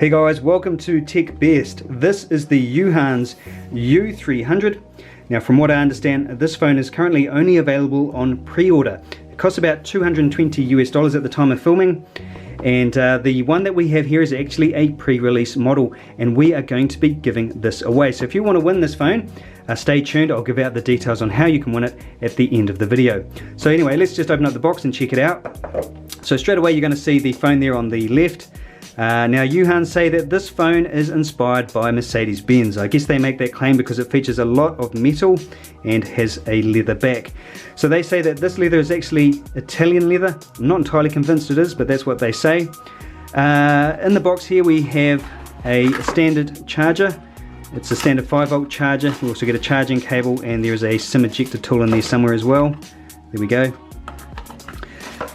Hey guys, welcome to Tech Best. This is the Uhans U300. Now from what I understand, this phone is currently only available on pre-order. It costs about $220 at the time of filming. And the one that we have here is actually a pre-release model, and we are going to be giving this away. So if you want to win this phone, stay tuned. I'll give out the details on how you can win it at the end of the video. So anyway, let's just open up the box and check it out. So straight away you're going to see the phone there on the left. Now Uhans say that this phone is inspired by Mercedes-Benz. I guess they make that claim because it features a lot of metal and has a leather back. So they say that this leather is actually Italian leather. I'm not entirely convinced it is, but that's what they say. In the box here we have a standard charger. It's a standard 5-volt charger. We also get a charging cable, and there is a SIM ejector tool in there somewhere as well. There we go.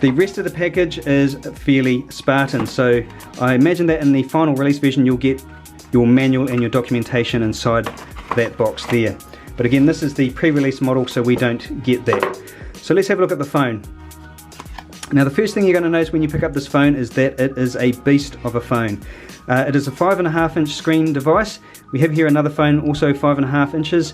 The rest of the package is fairly Spartan, so I imagine that in the final release version you'll get your manual and your documentation inside that box there. But again, this is the pre-release model, so we don't get that. So let's have a look at the phone. Now the first thing you're going to notice when you pick up this phone is that it is a beast of a phone. It is a 5.5-inch screen device. We have here another phone, also 5.5 inches.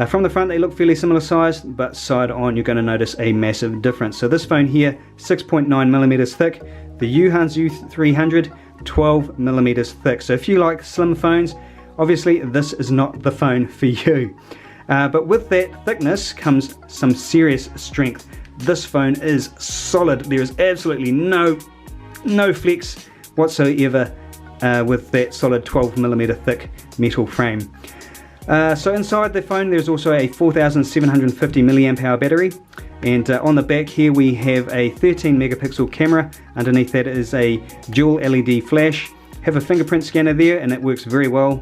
From the front they look fairly similar sized, but side on you're going to notice a massive difference. So this phone here, 6.9mm thick. The Uhans U300, 12mm thick. So if you like slim phones, obviously this is not the phone for you. But with that thickness comes some serious strength. This phone is solid. There is absolutely no flex whatsoever with that solid 12mm thick metal frame. So inside the phone there's also a 4750 milliamp hour battery, and on the back here we have a 13 megapixel camera. Underneath that is a dual LED flash. Have a fingerprint scanner there, and it works very well.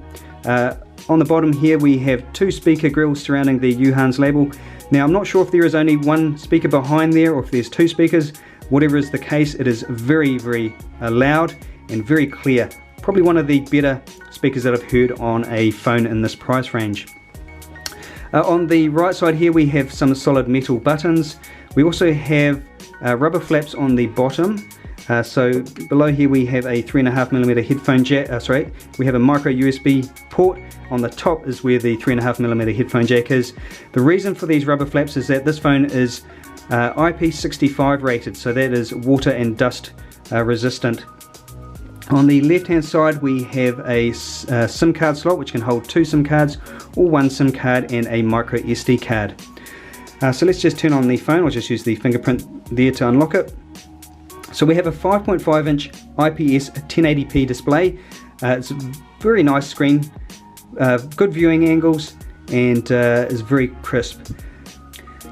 On the bottom here we have 2 speaker grills surrounding the Uhans label. Now I'm not sure if there is only one speaker behind there or if there's 2 speakers. Whatever is the case, it is very loud and very clear. Probably one of the better speakers that I've heard on a phone in this price range. On the right side here we have some solid metal buttons. We also have rubber flaps on the bottom. So below here we have a 3.5mm headphone jack. We have a micro USB port. On the top is where the 3.5mm headphone jack is. The reason for these rubber flaps is that this phone is IP65 rated, so that is water and dust resistant. On the left hand side we have a SIM card slot which can hold 2 SIM cards, or 1 SIM card and a microSD card. So let's just turn on the phone. I'll just use the fingerprint there to unlock it. So we have a 5.5-inch IPS 1080p display. It's a very nice screen, good viewing angles, and is very crisp.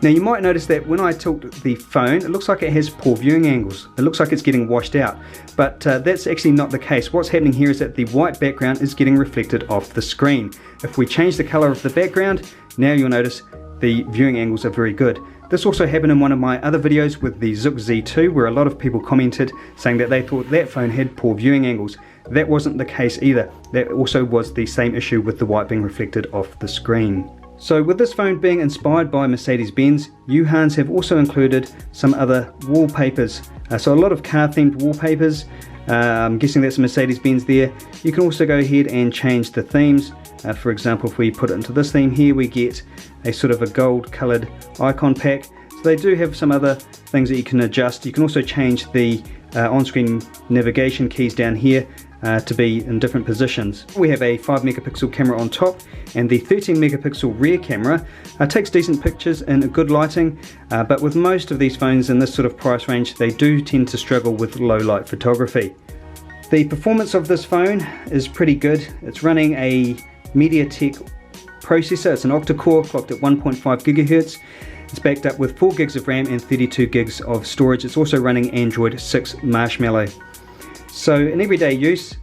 Now you might notice that when I tilt the phone, it looks like it has poor viewing angles. It looks like it's getting washed out, but that's actually not the case. What's happening here is that the white background is getting reflected off the screen. If we change the color of the background, now you'll notice the viewing angles are very good. This also happened in one of my other videos with the Uhans U300, where a lot of people commented saying that they thought that phone had poor viewing angles. That wasn't the case either. that also was the same issue with the white being reflected off the screen. So with this phone being inspired by Mercedes-Benz, Uhans have also included some other wallpapers. So a lot of car themed wallpapers. I'm guessing that's Mercedes-Benz there. You can also go ahead and change the themes. For example, if we put it into this theme here, we get a sort of a gold colored icon pack. So they do have some other things that you can adjust. You can also change the on-screen navigation keys down here to be in different positions. We have a 5 megapixel camera on top, and the 13 megapixel rear camera takes decent pictures in good lighting, but with most of these phones in this sort of price range, they do tend to struggle with low light photography. The performance of this phone is pretty good. It's running a Mediatek processor. It's an octa-core clocked at 1.5 gigahertz. It's backed up with 4 gigs of RAM and 32 gigs of storage. It's also running Android 6 Marshmallow. So in everyday use,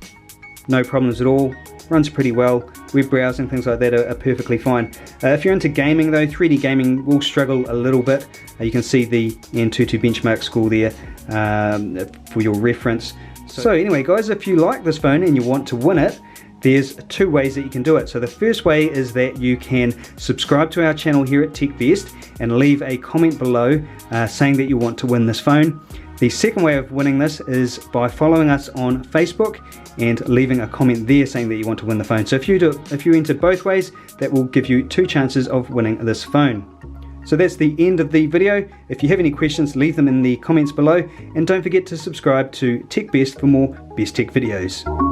no problems at all. Runs pretty well. Web browsing, things like that are perfectly fine. If you're into gaming though, 3D gaming will struggle a little bit. You can see the Antutu benchmark score there for your reference. So anyway guys, if you like this phone and you want to win it, there's 2 ways that you can do it. So the first way is that you can subscribe to our channel here at TechBest and leave a comment below saying that you want to win this phone. The second way of winning this is by following us on Facebook and leaving a comment there saying that you want to win the phone. So if you enter both ways, that will give you 2 chances of winning this phone. So that's the end of the video. If you have any questions, leave them in the comments below, and don't forget to subscribe to Tech Best for more Best Tech videos.